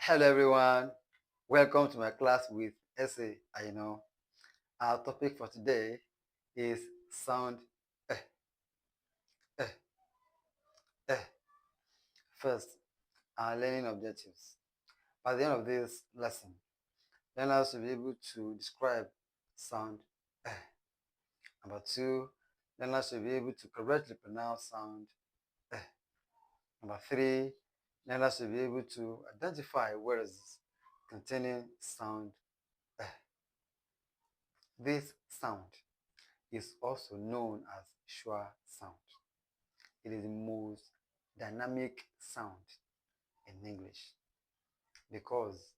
Hello everyone, welcome to my class with SA. I know our topic for today is sound eh, eh, eh. First, our learning objectives. By the end of this lesson, learners will be able to describe sound eh. Number two, learners will be able to correctly pronounce sound eh. Number three, learners will be able to identify words containing sound eh. This sound is also known as schwa sound. It is the most dynamic sound in English because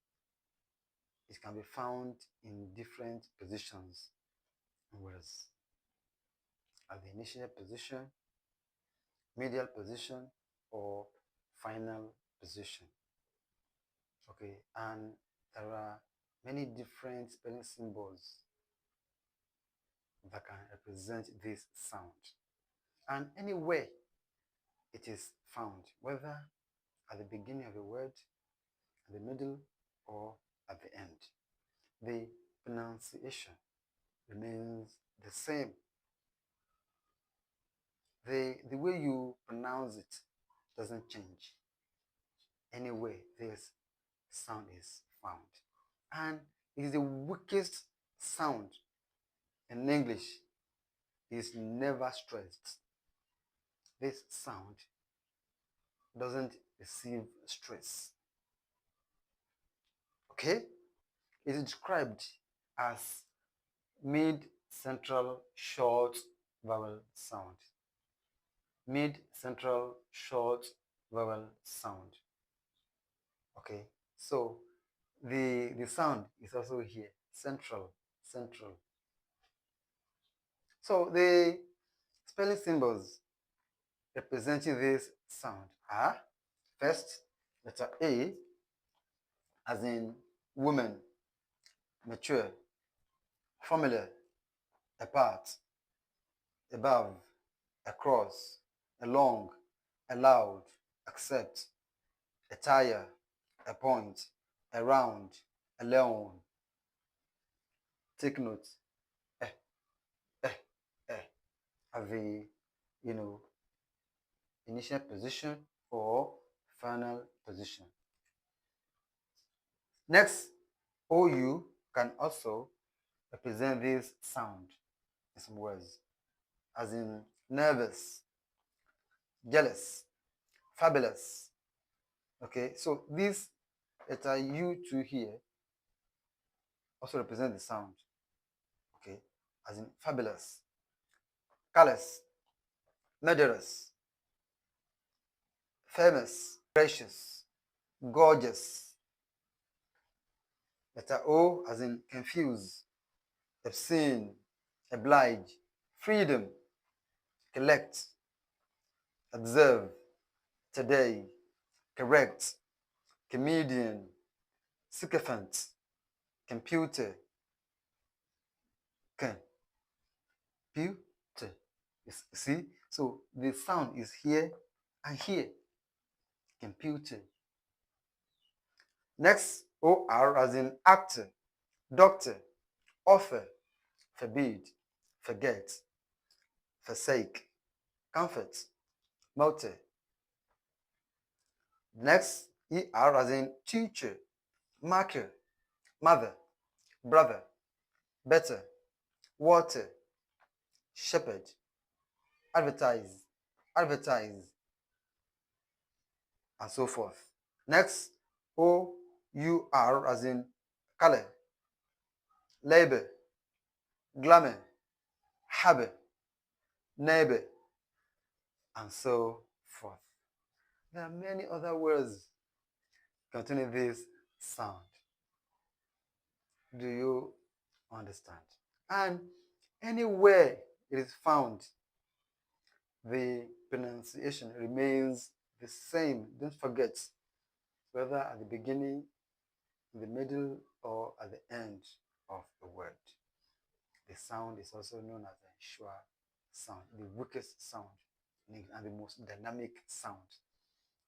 it can be found in different positions in words. At the initial position, medial position, or final position. Okay, and there are many different spelling symbols that can represent this sound. And anywhere it is found, whether at the beginning of a word, at the middle, or at the end, the pronunciation remains the same. The way you pronounce it doesn't change. Anyway, this sound is found. And it is the weakest sound in English. It is never stressed. This sound doesn't receive stress. Okay? It is described as mid-central short vowel sound. Mid-central short vowel sound. Okay, so the sound is also here, central. So the spelling symbols representing this sound are first letter A, as in woman, mature, formula, apart, above, across, along, allowed, accept, attire, a point, around, alone. Take note, eh, eh, eh, at the, initial position or final position. Next, OU can also represent this sound in some words, as in nervous, jealous, fabulous. Okay, so this letter U2 here also represent the sound. Okay, as in fabulous, callous, murderous, famous, gracious, gorgeous. Letter O as in confuse, obscene, oblige, freedom, collect, observe, today, correct, comedian, sycophant, computer, computer. You see? So the sound is here and here. Computer. Next, OR as in actor, doctor, author, forbid, forget, forsake, comfort, motor. Next, ER as in teacher, marker, mother, brother, better, water, shepherd, advertise, advertise, and so forth. Next, OUR as in color, labor, glamour, habit, neighbor, and so forth. There are many other words containing this sound. Do you understand? And anywhere it is found, the pronunciation remains the same. Don't forget, whether at the beginning, in the middle, or at the end of the word. The sound is also known as the schwa sound, the weakest sound in English and the most dynamic sound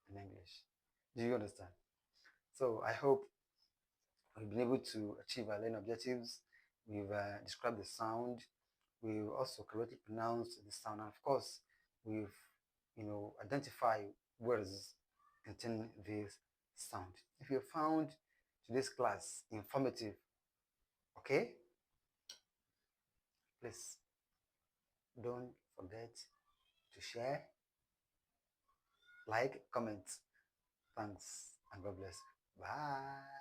in English. Do you understand? So I hope we've been able to achieve our learning objectives. We've described the sound. We've also correctly pronounced the sound. And of course, we've, identified words containing this sound. If you found today's class informative, okay, please don't forget to share, like, comment. Thanks, and God bless. Bye.